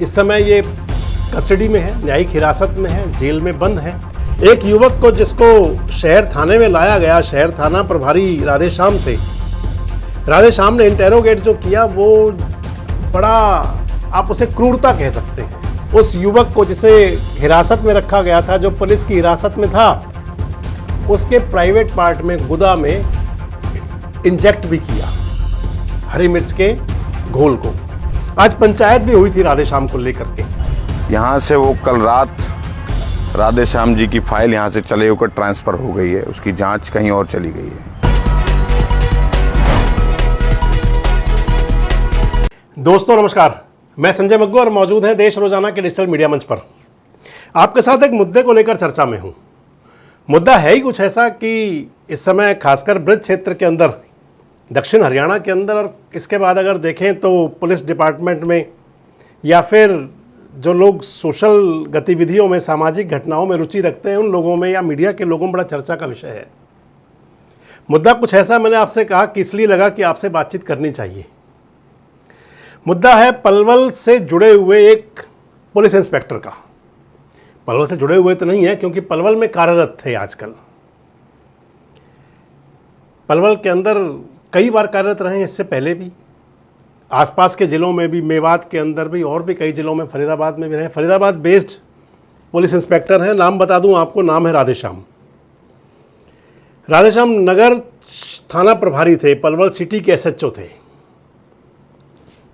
इस समय ये कस्टडी में है, न्यायिक हिरासत में है, जेल में बंद है। एक युवक को जिसको शहर थाने में लाया गया, शहर थाना प्रभारी राधेश्याम थे, राधेश्याम ने इंटेरोगेट जो किया वो बड़ा, आप उसे क्रूरता कह सकते हैं। उस युवक को जिसे हिरासत में रखा गया था, जो पुलिस की हिरासत में था, उसके प्राइवेट पार्ट में गुदा में इंजेक्ट भी किया हरी मिर्च के घोल को। आज पंचायत भी हुई थी राधेश्याम को लेकर के। यहाँ से वो कल रात राधेश्याम जी की फाइल यहाँ से चले होकर ट्रांसफर हो गई है, उसकी जांच कहीं और चली गई है। दोस्तों नमस्कार, मैं संजय मग्गू और मौजूद है देश रोजाना के डिजिटल मीडिया मंच पर। आपके साथ एक मुद्दे को लेकर चर्चा में हूं। मुद्दा है ही कुछ ऐसा कि इस समय खासकर ब्रज क्षेत्र के अंदर, दक्षिण हरियाणा के अंदर, और इसके बाद अगर देखें तो पुलिस डिपार्टमेंट में या फिर जो लोग सोशल गतिविधियों में, सामाजिक घटनाओं में रुचि रखते हैं, उन लोगों में या मीडिया के लोगों में बड़ा चर्चा का विषय है। मुद्दा कुछ ऐसा, मैंने आपसे कहा कि इसलिए लगा कि आपसे बातचीत करनी चाहिए। मुद्दा है पलवल से जुड़े हुए एक पुलिस इंस्पेक्टर का। पलवल से जुड़े हुए तो नहीं है, क्योंकि पलवल में कार्यरत थे आजकल। पलवल के अंदर कई बार कार्यरत रहे हैं, इससे पहले भी आसपास के ज़िलों में भी, मेवात के अंदर भी, और भी कई ज़िलों में, फरीदाबाद में भी रहे। फरीदाबाद बेस्ड पुलिस इंस्पेक्टर हैं। नाम बता दूं आपको, नाम है राधेश्याम। राधेश्याम नगर थाना प्रभारी थे, पलवल सिटी के एसएचओ थे।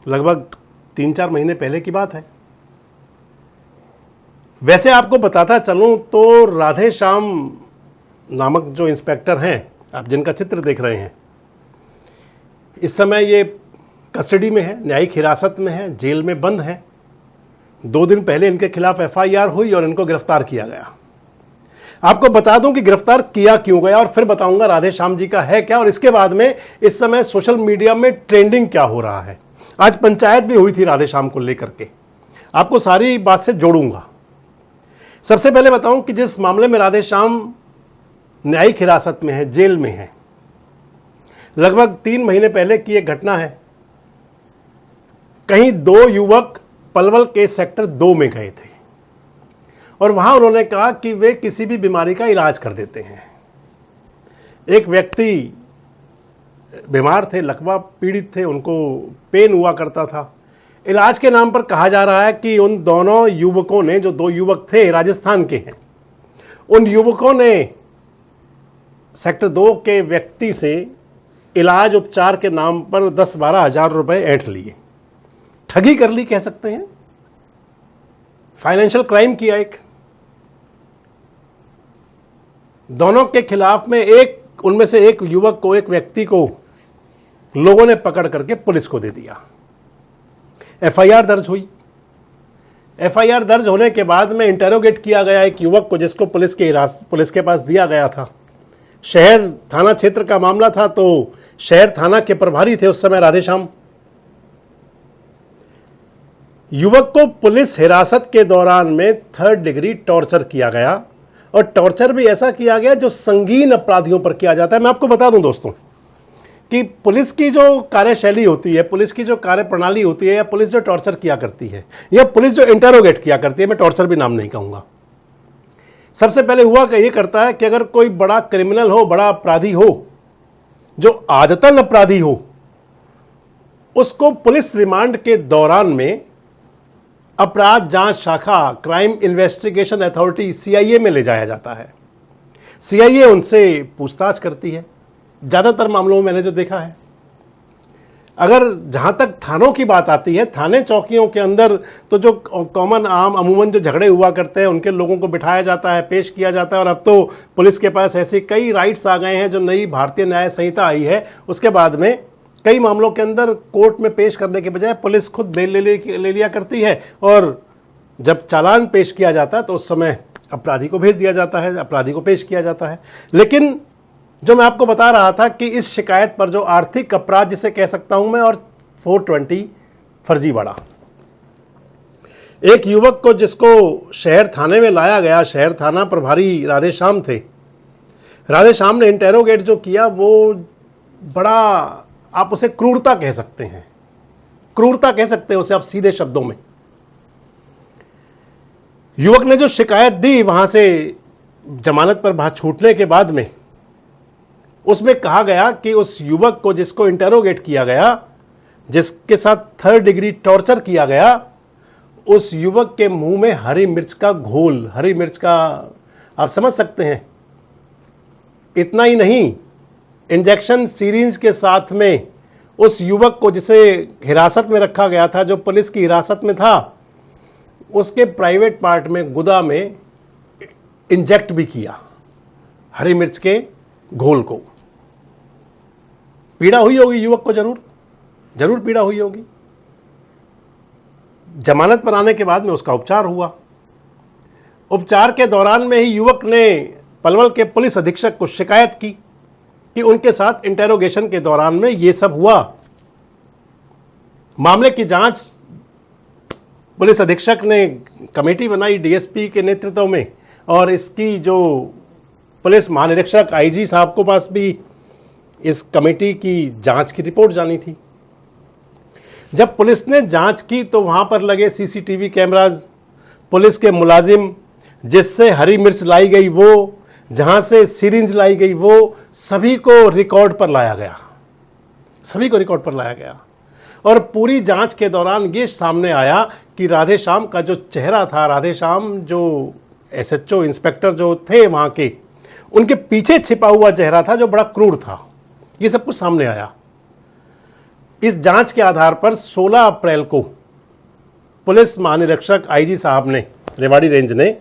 लगभग 3-4 महीने पहले की बात है। वैसे आपको बताता चलूं तो राधेश्याम नामक जो इंस्पेक्टर हैं, आप जिनका चित्र देख रहे हैं, इस समय ये कस्टडी में है, न्यायिक हिरासत में है, जेल में बंद है। 2 दिन पहले इनके खिलाफ एफआईआर हुई और इनको गिरफ्तार किया गया। आपको बता दूं कि गिरफ्तार किया क्यों गया, और फिर बताऊंगा राधेश्याम जी का है क्या, और इसके बाद में इस समय सोशल मीडिया में ट्रेंडिंग क्या हो रहा है। आज पंचायत भी हुई थी राधेश्याम को लेकर के, आपको सारी बात से जोड़ूंगा। सबसे पहले बताऊं कि जिस मामले में राधेश्याम न्यायिक हिरासत में है, जेल में है, लगभग 3 महीने पहले की एक घटना है। कहीं 2 युवक पलवल के सेक्टर 2 में गए थे और वहां उन्होंने कहा कि वे किसी भी बीमारी का इलाज कर देते हैं। एक व्यक्ति बीमार थे, लकवा पीड़ित थे, उनको पेन हुआ करता था। इलाज के नाम पर कहा जा रहा है कि उन दोनों युवकों ने, जो 2 युवक थे राजस्थान के हैं, उन युवकों ने सेक्टर 2 के व्यक्ति से इलाज उपचार के नाम पर 10-12 हज़ार रुपए ऐंठ लिए। ठगी कर ली कह सकते हैं, फाइनेंशियल क्राइम किया एक। दोनों के खिलाफ में उनमें से एक युवक को, एक व्यक्ति को लोगों ने पकड़ करके पुलिस को दे दिया। एफआईआर दर्ज हुई। एफआईआर दर्ज होने के बाद में इंटेरोगेट किया गया एक युवक को, जिसको पुलिस के पास दिया गया था। शहर थाना क्षेत्र का मामला था, तो शहर थाना के प्रभारी थे उस समय राधेश्याम। युवक को पुलिस हिरासत के दौरान में 3rd डिग्री टॉर्चर किया गया, और टॉर्चर भी ऐसा किया गया जो संगीन अपराधियों पर किया जाता है। मैं आपको बता दूं दोस्तों कि पुलिस की जो कार्यशैली होती है, पुलिस की जो कार्यप्रणाली होती है, या पुलिस जो टॉर्चर किया करती है, या पुलिस जो इंटेरोगेट किया करती है, मैं टॉर्चर भी नाम नहीं कहूँगा। सबसे पहले हुआ ये करता है कि अगर कोई बड़ा क्रिमिनल हो, बड़ा अपराधी हो, जो आदतन अपराधी हो, उसको पुलिस रिमांड के दौरान में अपराध जांच शाखा, क्राइम इन्वेस्टिगेशन अथॉरिटी, सीआईए में ले जाया जाता है। सीआईए उनसे पूछताछ करती है। ज़्यादातर मामलों में मैंने जो देखा है, अगर जहाँ तक थानों की बात आती है, थाने चौकियों के अंदर तो जो कॉमन अमूमन जो झगड़े हुआ करते हैं, उनके लोगों को बिठाया जाता है, पेश किया जाता है। और अब तो पुलिस के पास ऐसी कई राइट्स आ गए हैं, जो नई भारतीय न्याय संहिता आई है, उसके बाद में कई मामलों के अंदर कोर्ट में पेश करने के बजाय पुलिस खुद बेल ले लिया करती है, और जब चालान पेश किया जाता है तो उस समय अपराधी को भेज दिया जाता है, अपराधी को पेश किया जाता है। लेकिन जो मैं आपको बता रहा था कि इस शिकायत पर, जो आर्थिक अपराध जिसे कह सकता हूं मैं, और 420 फर्जीवाड़ा, एक युवक को जिसको शहर थाने में लाया गया, शहर थाना प्रभारी राधेश्याम थे, राधेश्याम ने इंटेरोगेट जो किया वो बड़ा, आप उसे क्रूरता कह सकते हैं, क्रूरता कह सकते हैं उसे आप सीधे शब्दों में। युवक ने जो शिकायत दी वहां से जमानत पर बाहर छूटने के बाद में, उसमें कहा गया कि उस युवक को जिसको इंटेरोगेट किया गया, जिसके साथ 3rd डिग्री टॉर्चर किया गया, उस युवक के मुंह में हरी मिर्च का घोल, हरी मिर्च का, आप समझ सकते हैं। इतना ही नहीं, इंजेक्शन सीरीज के साथ में उस युवक को जिसे हिरासत में रखा गया था, जो पुलिस की हिरासत में था, उसके प्राइवेट पार्ट में, गुदा में इंजेक्ट भी किया हरी मिर्च के घोल को। पीड़ा हुई होगी युवक को, जरूर पीड़ा हुई होगी। जमानत पर आने के बाद में उसका उपचार हुआ। उपचार के दौरान में ही युवक ने पलवल के पुलिस अधीक्षक को शिकायत की कि उनके साथ इंटेरोगेशन के दौरान में ये सब हुआ। मामले की जांच पुलिस अधीक्षक ने कमेटी बनाई डीएसपी के नेतृत्व में, और इसकी जो पुलिस महानिरीक्षक आईजी साहब को पास भी इस कमेटी की जांच की रिपोर्ट जानी थी। जब पुलिस ने जांच की तो वहां पर लगे सीसीटीवी कैमराज, पुलिस के मुलाजिम, जिससे हरी मिर्च लाई गई वो, जहां से सिरिंज लाई गई वो, सभी को रिकॉर्ड पर लाया गया। और पूरी जांच के दौरान ये सामने आया कि राधेश्याम का जो चेहरा था, राधेश्याम जो एसएचओ इंस्पेक्टर जो थे वहां के, उनके पीछे छिपा हुआ चेहरा था जो बड़ा क्रूर था। ये सब कुछ सामने आया। इस जांच के आधार पर 16 अप्रैल को पुलिस महानिरीक्षक आईजी साहब ने, रेवाड़ी रेंज ने,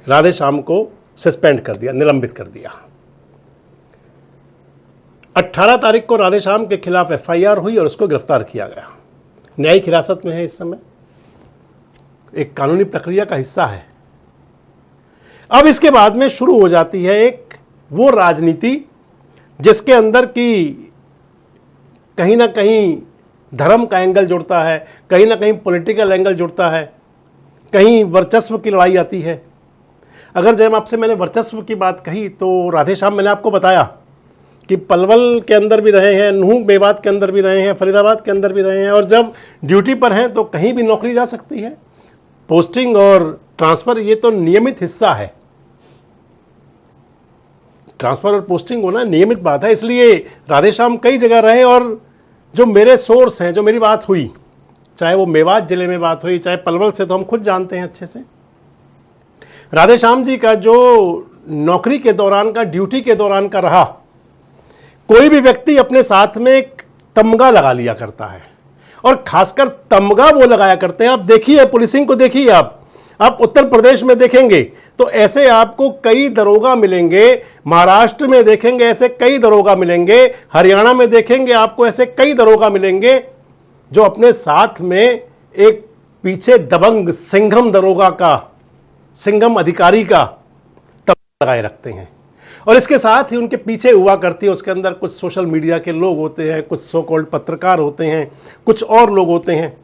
राधेश्याम को सस्पेंड कर दिया, निलंबित कर दिया। 18 तारीख को राधेश्याम के खिलाफ एफआईआर हुई और उसको गिरफ्तार किया गया। न्यायिक हिरासत में है इस समय, एक कानूनी प्रक्रिया का हिस्सा है। अब इसके बाद में शुरू हो जाती है एक वो राजनीति जिसके अंदर की कहीं ना कहीं धर्म का एंगल जुड़ता है, कहीं ना कहीं पॉलिटिकल एंगल जुड़ता है, कहीं वर्चस्व की लड़ाई आती है। अगर जब आपसे मैंने वर्चस्व की बात कही तो राधेश्याम, मैंने आपको बताया कि पलवल के अंदर भी रहे हैं, नूह मेवात के अंदर भी रहे हैं, फरीदाबाद के अंदर भी रहे हैं, और जब ड्यूटी पर हैं तो कहीं भी नौकरी जा सकती है। पोस्टिंग और ट्रांसफ़र ये तो नियमित हिस्सा है, ट्रांसफ़र और पोस्टिंग होना नियमित बात है। इसलिए राधेश्याम कई जगह रहे, और जो मेरे सोर्स हैं, जो मेरी बात हुई, चाहे वो मेवात ज़िले में बात हुई, चाहे पलवल से, तो हम खुद जानते हैं अच्छे से। राधेश्याम जी का जो नौकरी के दौरान का, ड्यूटी के दौरान का रहा, कोई भी व्यक्ति अपने साथ में एक तमगा लगा लिया करता है, और खासकर तमगा वो लगाया करते हैं। आप देखिए, पुलिसिंग को देखिए, आप उत्तर प्रदेश में देखेंगे तो ऐसे आपको कई दरोगा मिलेंगे, महाराष्ट्र में देखेंगे ऐसे कई दरोगा मिलेंगे, हरियाणा में देखेंगे आपको ऐसे कई दरोगा मिलेंगे जो अपने साथ में एक पीछे दबंग सिंघम दरोगा का, सिंघम अधिकारी का तमगा लगाए रखते हैं। और इसके साथ ही उनके पीछे हुआ करती है, उसके अंदर कुछ सोशल मीडिया के लोग होते हैं, कुछ सो कॉल्ड पत्रकार होते हैं, कुछ और लोग होते हैं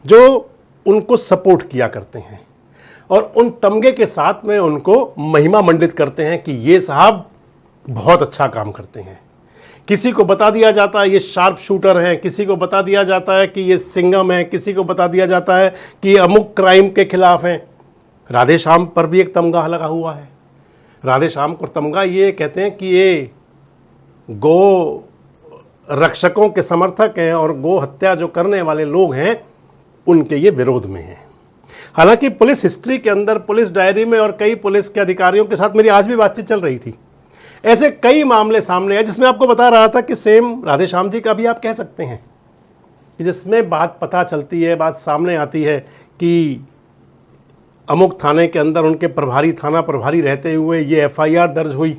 जो उनको सपोर्ट किया करते हैं, और उन तमगे के साथ में उनको महिमा मंडित करते हैं कि ये साहब बहुत अच्छा काम करते हैं। किसी को बता दिया जाता है ये शार्प शूटर हैं, किसी को बता दिया जाता है कि ये सिंघम है, किसी को बता दिया जाता है कि ये अमुक क्राइम के खिलाफ हैं। राधेश्याम पर भी एक तमगा लगा हुआ है। राधेश्याम को तमगा ये कहते हैं कि ये गो रक्षकों के समर्थक हैं, और गो हत्या जो करने वाले लोग हैं उनके ये विरोध में हैं। हालांकि पुलिस हिस्ट्री के अंदर, पुलिस डायरी में, और कई पुलिस के अधिकारियों के साथ मेरी आज भी बातचीत चल रही थी, ऐसे कई मामले सामने आए जिसमें आपको बता रहा था कि सेम राधेश्याम जी का भी आप कह सकते हैं कि जिसमें बात पता चलती है, बात सामने आती है कि अमुक थाने के अंदर उनके प्रभारी, थाना प्रभारी रहते हुए ये एफआईआर दर्ज हुई,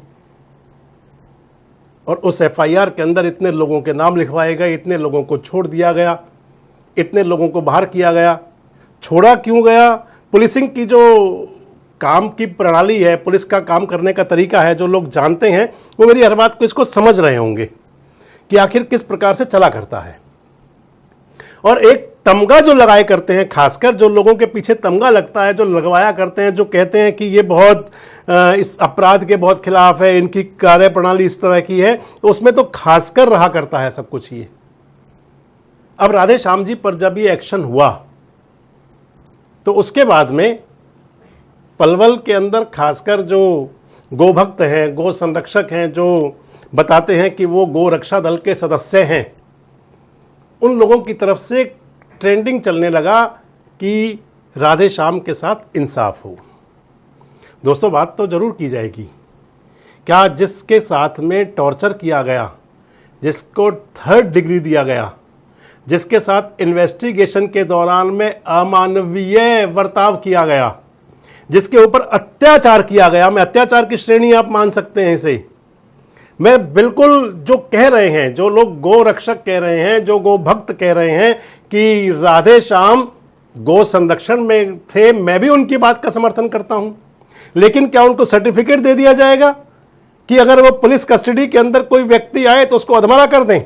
और उस एफआईआर के अंदर इतने लोगों के नाम लिखवाए गए, इतने लोगों को छोड़ दिया गया, इतने लोगों को बाहर किया गया। छोड़ा क्यों गया? पुलिसिंग की जो काम की प्रणाली है, पुलिस का काम करने का तरीका है, जो लोग जानते हैं वो मेरी हर बात को इसको समझ रहे होंगे कि आखिर किस प्रकार से चला करता है। और एक तमगा जो लगाए करते हैं, खासकर जो लोगों के पीछे तमगा लगता है, जो लगवाया करते हैं, जो कहते हैं कि ये बहुत इस अपराध के बहुत खिलाफ है, इनकी कार्यप्रणाली इस तरह की है, तो उसमें तो खासकर रहा करता है सब कुछ ये। अब राधेश्याम जी पर जब ये एक्शन हुआ तो उसके बाद में पलवल के अंदर खासकर जो गोभक्त हैं, गो संरक्षक हैं, जो बताते हैं कि वो गो रक्षा दल के सदस्य हैं, उन लोगों की तरफ से ट्रेंडिंग चलने लगा कि राधे श्याम के साथ इंसाफ हो। दोस्तों, बात तो ज़रूर की जाएगी, क्या जिसके साथ में टॉर्चर किया गया, जिसको 3rd डिग्री दिया गया, जिसके साथ इन्वेस्टिगेशन के दौरान में अमानवीय बर्ताव किया गया, जिसके ऊपर अत्याचार किया गया, मैं अत्याचार की श्रेणी आप मान सकते हैं इसे, मैं बिल्कुल जो कह रहे हैं, जो लोग गो रक्षक कह रहे हैं, जो गो भक्त कह रहे हैं कि राधे श्याम गो संरक्षण में थे, मैं भी उनकी बात का समर्थन करता हूं। लेकिन क्या उनको सर्टिफिकेट दे दिया जाएगा कि अगर वो पुलिस कस्टडी के अंदर कोई व्यक्ति आए तो उसको अधमरा कर दें?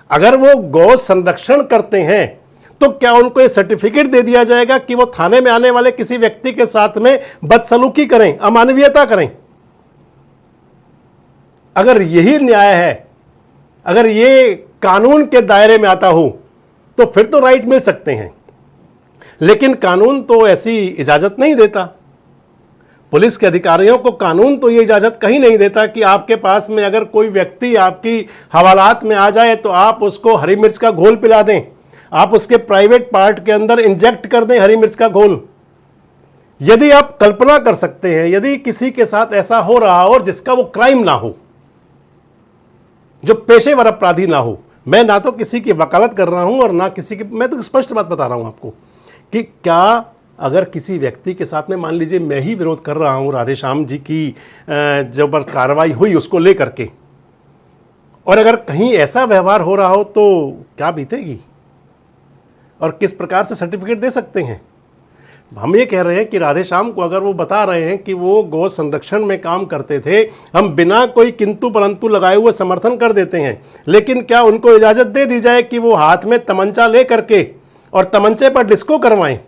अगर वो गौ संरक्षण करते हैं तो क्या उनको ये सर्टिफिकेट दे दिया जाएगा कि वो थाने में आने वाले किसी व्यक्ति के साथ में बदसलूकी करें, अमानवीयता करें? अगर यही न्याय है, अगर ये कानून के दायरे में आता हो तो फिर तो राइट मिल सकते हैं। लेकिन कानून तो ऐसी इजाजत नहीं देता। पुलिस के अधिकारियों को कानून तो ये इजाजत कहीं नहीं देता कि आपके पास में अगर कोई व्यक्ति आपकी हवालात में आ जाए तो आप उसको हरी मिर्च का घोल पिला दें, आप उसके प्राइवेट पार्ट के अंदर इंजेक्ट कर दें हरी मिर्च का घोल। यदि आप कल्पना कर सकते हैं, यदि किसी के साथ ऐसा हो रहा हो और जिसका वो क्राइम ना हो, जो पेशेवर अपराधी ना हो, मैं ना तो किसी की वकालत कर रहा हूं और ना किसी की, मैं तो स्पष्ट बात बता रहा हूं आपको कि क्या अगर किसी व्यक्ति के साथ में, मान लीजिए मैं ही विरोध कर रहा हूं राधे श्याम जी की जो पर कार्रवाई हुई उसको लेकर के, और अगर कहीं ऐसा व्यवहार हो रहा हो तो क्या बीतेगी और किस प्रकार से सर्टिफिकेट दे सकते हैं? हम ये कह रहे हैं कि राधे श्याम को अगर वो बता रहे हैं कि वो गौ संरक्षण में काम करते थे, हम बिना कोई किंतु परंतु लगाए हुए समर्थन कर देते हैं। लेकिन क्या उनको इजाज़त दे दी जाए कि वो हाथ में तमंचा ले करके और तमंचे पर डिस्को करवाएं,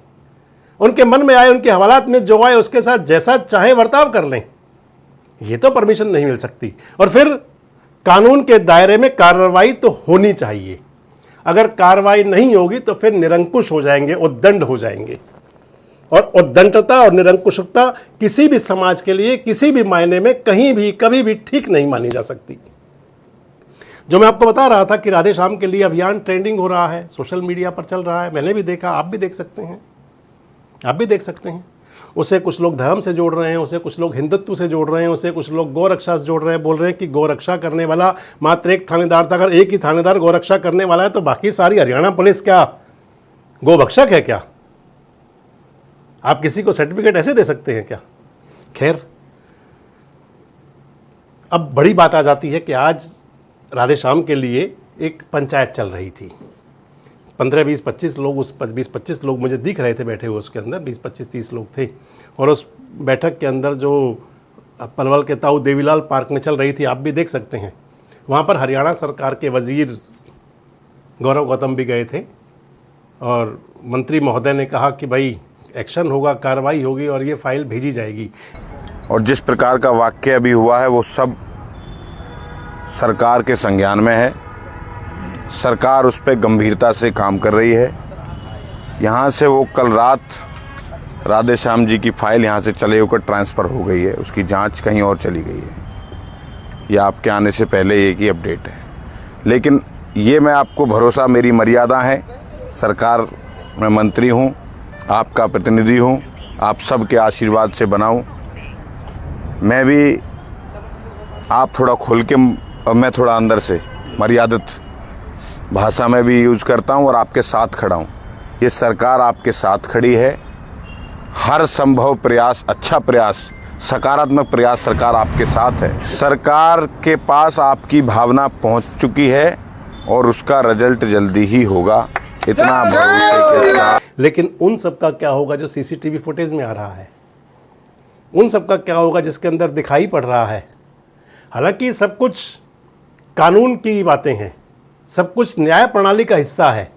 उनके मन में आए, उनके हवालात में जो आए उसके साथ जैसा चाहे बर्ताव कर लें? ये तो परमिशन नहीं मिल सकती। और फिर कानून के दायरे में कार्रवाई तो होनी चाहिए। अगर कार्रवाई नहीं होगी तो फिर निरंकुश हो जाएंगे, उद्दंड हो जाएंगे। और उद्दंडता और निरंकुशता किसी भी समाज के लिए किसी भी मायने में कहीं भी कभी भी ठीक नहीं मानी जा सकती। जो मैं आपको बता रहा था कि राधे श्याम के लिए अभियान ट्रेंडिंग हो रहा है, सोशल मीडिया पर चल रहा है, मैंने भी देखा, आप भी देख सकते हैं, आप भी देख सकते हैं। उसे कुछ लोग धर्म से जोड़ रहे हैं, उसे कुछ लोग हिंदुत्व से जोड़ रहे हैं, उसे कुछ लोग गौरक्षा से जोड़ रहे हैं, बोल रहे हैं कि गौरक्षा करने वाला मात्र एक थानेदार था। अगर एक ही थानेदार गौरक्षा करने वाला है तो बाकी सारी हरियाणा पुलिस क्या गोभक्षक है क्या? आप किसी को सर्टिफिकेट ऐसे दे सकते हैं क्या? खैर, अब बड़ी बात आ जाती है कि आज राधे श्याम के लिए एक पंचायत चल रही थी। 15-20-25 लोग, उस 20-25 लोग मुझे दिख रहे थे बैठे हुए, उसके अंदर 20-25-30 लोग थे। और उस बैठक के अंदर जो पलवल के ताऊ देवीलाल पार्क में चल रही थी, आप भी देख सकते हैं, वहाँ पर हरियाणा सरकार के वजीर गौरव गौतम भी गए थे और मंत्री महोदय ने कहा कि भाई एक्शन होगा, कार्रवाई होगी और ये फाइल भेजी जाएगी। और जिस प्रकार का वाक्य अभी हुआ है वो सब सरकार के संज्ञान में है। सरकार उस पर गंभीरता से काम कर रही है। यहाँ से वो कल रात राधे श्याम जी की फाइल यहाँ से चले होकर ट्रांसफ़र हो गई है, उसकी जांच कहीं और चली गई है। ये आपके आने से पहले एक ही अपडेट है। लेकिन ये मैं आपको भरोसा, मेरी मर्यादा है, सरकार में मंत्री हूँ, आपका प्रतिनिधि हूँ, आप सबके आशीर्वाद से बनाऊँ। मैं भी, आप थोड़ा खुल के और मैं थोड़ा अंदर से मर्यादित भाषा में भी यूज़ करता हूँ और आपके साथ खड़ा हूँ। ये सरकार आपके साथ खड़ी है। हर संभव प्रयास, अच्छा प्रयास, सकारात्मक प्रयास सरकार आपके साथ है। सरकार के पास आपकी भावना पहुँच चुकी है और उसका रिजल्ट जल्दी ही होगा, इतना भरोसे के साथ। लेकिन उन सब का क्या होगा जो सीसीटीवी फुटेज में आ रहा है? उन सब का क्या होगा जिसके अंदर दिखाई पड़ रहा है? हालांकि सब कुछ कानून की बातें हैं, सब कुछ न्याय प्रणाली का हिस्सा है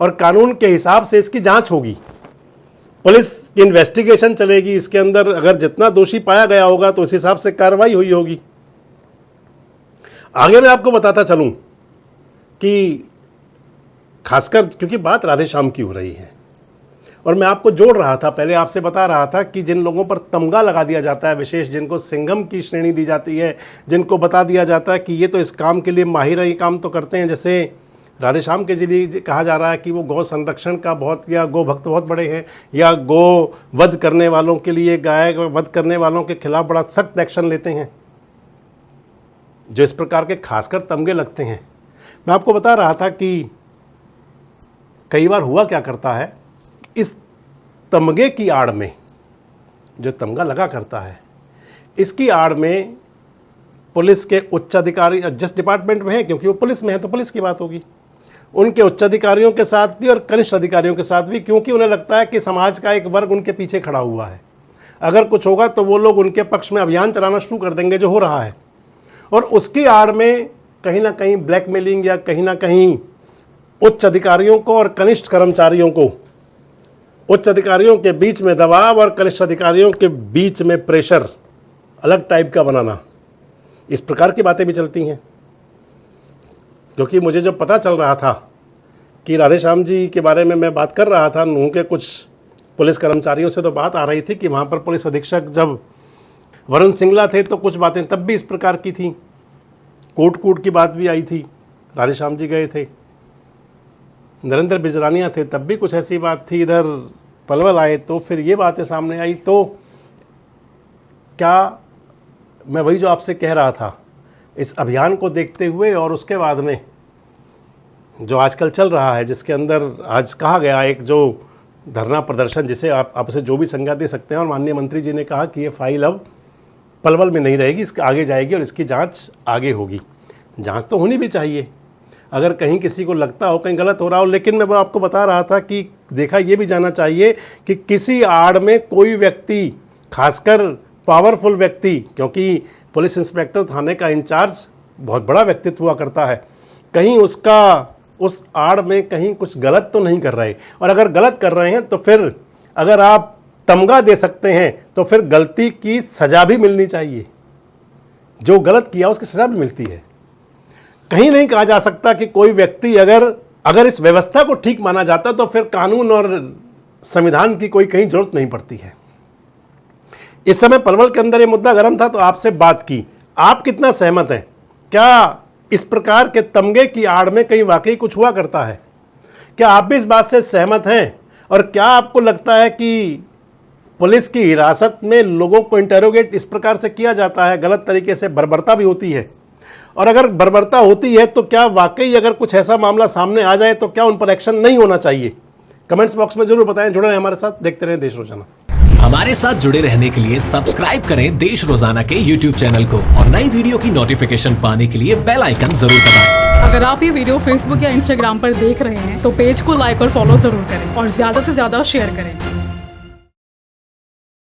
और कानून के हिसाब से इसकी जांच होगी, पुलिस की इन्वेस्टिगेशन चलेगी, इसके अंदर अगर जितना दोषी पाया गया होगा तो उस हिसाब से कार्रवाई हुई होगी। आगे मैं आपको बताता चलूं कि खासकर क्योंकि बात राधे श्याम की हो रही है और मैं आपको जोड़ रहा था, पहले आपसे बता रहा था कि जिन लोगों पर तमगा लगा दिया जाता है विशेष, जिनको सिंघम की श्रेणी दी जाती है, जिनको बता दिया जाता है कि ये तो इस काम के लिए माहिर है, ये काम तो करते हैं, जैसे राधेश्याम के लिए कहा जा रहा है कि वो गौ संरक्षण का बहुत, या गो भक्त बहुत बड़े हैं, या गो वध करने वालों के लिए, गाय वध करने वालों के खिलाफ बड़ा सख्त एक्शन लेते हैं, जो इस प्रकार के खासकर तमगे लगते हैं। मैं आपको बता रहा था कि कई बार हुआ क्या करता है, इस तमगे की आड़ में, जो तमगा लगा करता है, इसकी आड़ में पुलिस के उच्च अधिकारी, जिस डिपार्टमेंट में है, क्योंकि वो पुलिस में है तो पुलिस की बात होगी, उनके उच्च अधिकारियों के साथ भी और कनिष्ठ अधिकारियों के साथ भी, क्योंकि उन्हें लगता है कि समाज का एक वर्ग उनके पीछे खड़ा हुआ है, अगर कुछ होगा तो वो लोग उनके पक्ष में अभियान चलाना शुरू कर देंगे, जो हो रहा है। और उसकी आड़ में कहीं ना कहीं ब्लैकमेलिंग, या कहीं ना कहीं उच्च अधिकारियों को और कनिष्ठ कर्मचारियों को, उच्च अधिकारियों के बीच में दबाव और कनिष्ठ अधिकारियों के बीच में प्रेशर अलग टाइप का बनाना, इस प्रकार की बातें भी चलती हैं। क्योंकि मुझे जब पता चल रहा था कि राधेश्याम जी के बारे में मैं बात कर रहा था, नूह के कुछ पुलिस कर्मचारियों से तो बात आ रही थी कि वहाँ पर पुलिस अधीक्षक जब वरुण सिंगला थे तो कुछ बातें तब भी इस प्रकार की थी, कोट की बात भी आई थी, राधेश्याम जी गए थे, नरेंद्र बिजरानिया थे तब भी कुछ ऐसी बात थी, इधर पलवल आए तो फिर ये बातें सामने आई। तो क्या मैं वही जो आपसे कह रहा था, इस अभियान को देखते हुए और उसके बाद में जो आजकल चल रहा है, जिसके अंदर आज कहा गया एक जो धरना प्रदर्शन, जिसे आप उसे जो भी संज्ञा दे सकते हैं, और माननीय मंत्री जी ने कहा कि ये फाइल अब पलवल में नहीं रहेगी, इसके आगे जाएगी और इसकी जांच आगे होगी। जांच तो होनी भी चाहिए अगर कहीं किसी को लगता हो कहीं गलत हो रहा हो, लेकिन मैं आपको बता रहा था कि देखा ये भी जाना चाहिए कि किसी आड़ में कोई व्यक्ति, खासकर पावरफुल व्यक्ति, क्योंकि पुलिस इंस्पेक्टर थाने का इंचार्ज बहुत बड़ा व्यक्तित्व हुआ करता है, कहीं उसका उस आड़ में कहीं कुछ गलत तो नहीं कर रहे, और अगर गलत कर रहे हैं तो फिर अगर आप तमगा दे सकते हैं तो फिर गलती की सज़ा भी मिलनी चाहिए, जो गलत किया उसकी सज़ा भी मिलती है। कहीं नहीं कहा जा सकता कि कोई व्यक्ति अगर इस व्यवस्था को ठीक माना जाता तो फिर कानून और संविधान की कोई कहीं जरूरत नहीं पड़ती है। इस समय पलवल के अंदर ये मुद्दा गर्म था तो आपसे बात की, आप कितना सहमत हैं? क्या इस प्रकार के तमगे की आड़ में कहीं वाकई कुछ हुआ करता है? क्या आप भी इस बात से सहमत हैं? और क्या आपको लगता है कि पुलिस की हिरासत में लोगों को इंटेरोगेट इस प्रकार से किया जाता है, गलत तरीके से बर्बरता भी होती है? और अगर बर्बरता होती है तो क्या वाकई अगर कुछ ऐसा मामला सामने आ जाए तो क्या उन पर एक्शन नहीं होना चाहिए? कमेंट्स बॉक्स में जरूर बताएं। जुड़े रहें हमारे साथ, देखते रहें देश रोजाना। हमारे साथ जुड़े रहने के लिए सब्सक्राइब करें देश रोजाना के YouTube चैनल को, और नई वीडियो की नोटिफिकेशन पाने के लिए बेल आइकन जरूर दबाएं। अगर आप ये वीडियो Facebook या Instagram पर देख रहे हैं तो पेज को लाइक और फॉलो जरूर करें और ज्यादा से ज्यादा शेयर करें।